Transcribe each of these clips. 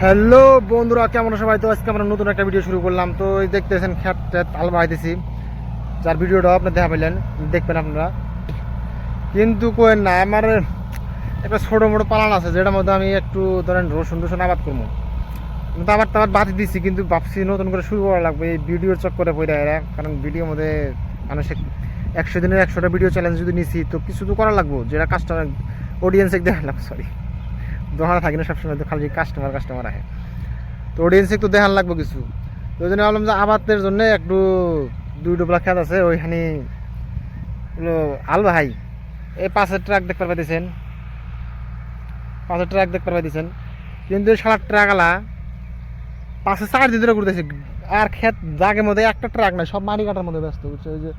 Hello বন্ধুরা, কেমন সবাই? তো আজকে আমরা নতুন একটা ভিডিও শুরু করলাম। তো এই দেখতেছেন খেত টেত আল বাহাইতেছি, যার ভিডিওটাও আপনার দেখা পেলেন, দেখবেন আপনারা। কিন্তু কোয়েন না, আমার একটা ছোটো মোটো পালান আছে, যেটার মধ্যে আমি একটু ধরেন রসুন টসুন আবাদ করবো। কিন্তু আবার তো বাতি দিচ্ছি, কিন্তু ভাবছি নতুন করে শুরু করা লাগবে এই ভিডিওর চক্করে পড়ে এরা। কারণ ভিডিওর মধ্যে মানুষের 100 দিনের 100টা ভিডিও চ্যালেঞ্জ যদি নিছি, তো কিছু তো করা লাগবো, যেটা কাস্টমার অডিয়েন্সে দেখা লাগবে। সরি, দোকানে থাকি না সবসময়, তো খালি কাস্টমার আহে, তো অডিয়েন্সে একটু দেখান লাগবো কিছু। তো ওই জন্য ভাবলাম যে আবাদের জন্য একটু 2 ডোবলা খেত আছে, ওইখানে হলো আল ভাই। এই পাশের ট্রাক দেখতে পাইতেছেন, কিন্তু এই সারা ট্রাক আলা পাশে 4 দিন ধরে ঘুরতেছে। আর খেত জাগের মধ্যে একটা ট্রাক নাই, সব মাটি কাটার মধ্যে ব্যস্ত, বুঝছো? ওই যে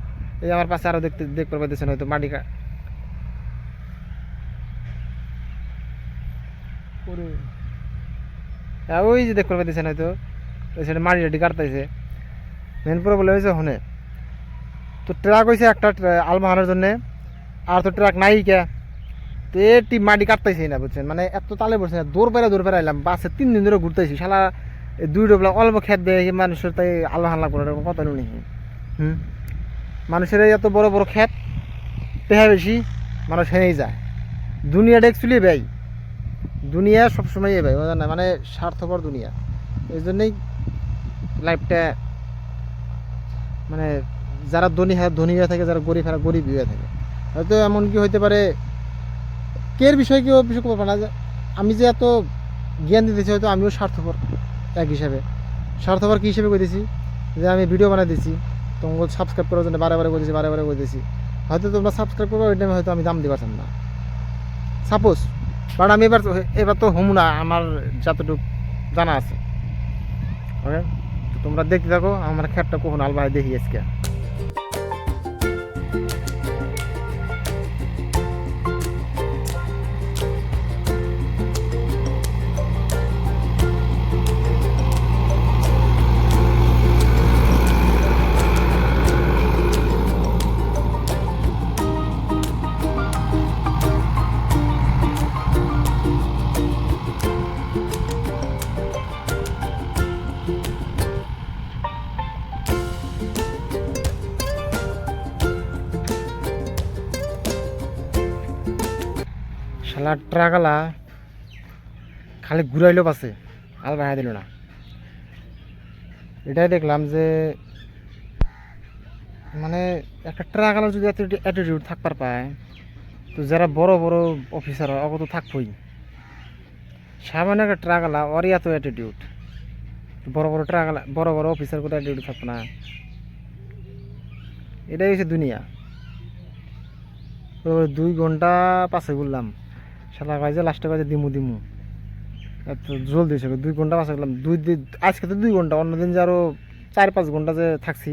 এই আমার পাশে আরো দেখতে পাইতেছেন হয়তো মাটি ওই যে দেখতে পাইতেছেন হয়তো, ওই সাইডে মাটি টাটি কাটতেছে। মেন প্রবলেম হয়েছে ওখানে। তো ট্রাক হয়েছে একটা আলমাহানের জন্যে, আর তো ট্রাক নাই কে। তো এটি মাটি কাটতেছি না, বুঝছেন? মানে এত তালে পড়ছে না, দৌড় পেরে আইলাম। বাসে 3 দিন ধরে ঘুরতেছি, শালা 2 ডোবলা অল্প খেত দেয় মানুষের, তাই আলমাহান লাগবে না, কত নুনি। মানুষের এত বড় বড় খেত, পেহা বেশি, মানুষ হেনেই যায়। দুনিয়াটা অ্যাকচুয়ালি ভাই, দুনিয়া সবসময় ভাই বোঝা না, মানে স্বার্থপর দুনিয়া। এই জন্যই লাইফটা, মানে যারা ধনী হয়ে থাকে, যারা গরিব গরিব হয়ে থাকে। হয়তো এমন কি হইতে পারে, কের বিষয় কেউ বিষয় করবো না, যে আমি যে এত জ্ঞান দিতেছি, হয়তো আমিও স্বার্থপর এক হিসাবে। স্বার্থপর কী হিসেবে কইতেছি, যে আমি ভিডিও বানাই দিচ্ছি, তোমাকে সাবস্ক্রাইব করার জন্য বারে বারে কইতেছি। হয়তো তোমরা সাবস্ক্রাইব করবো, ওই টাইমে হয়তো আমি দাম দিতে পারতাম না, সাপোজ। বাট আমি এবার তো হমু না, আমার যতটুকু জানা আছে। ওকে, তো তোমরা দেখতে থাকো আমার খেতটা কখন আলবাই দেখি আজকে। শালা ট্রাকালা খালি ঘুরাইলো পাশে, আল বাহাই দিল না। এটাই দেখলাম যে মানে একটা ট্রাকালার যদি এত অ্যাটিটিউড থাকবার পায়, তো যারা বড় বড় অফিসার হয় অত তো থাকবই। সামান্য একটা ট্রাকালা ওরই এত অ্যাটিটিউড, বড় বড় অফিসার কোথাও অ্যাটিটিউড থাকবে না? এটাই হচ্ছে দুনিয়া। তো 2 ঘন্টা পাশে ঘুরলাম, শালা কাজে লাস্টে কাজে দিমু এত জলদি ছিল। 2 ঘন্টা পাশে গেলাম, আজকে তো 2 ঘন্টা, অন্যদিন যে আরো 4-5 ঘন্টা যে থাকছি।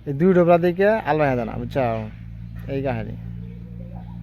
এই 2 ডোবলা দিকে আলবাই না, বুঝছাও? এই কাহিনী।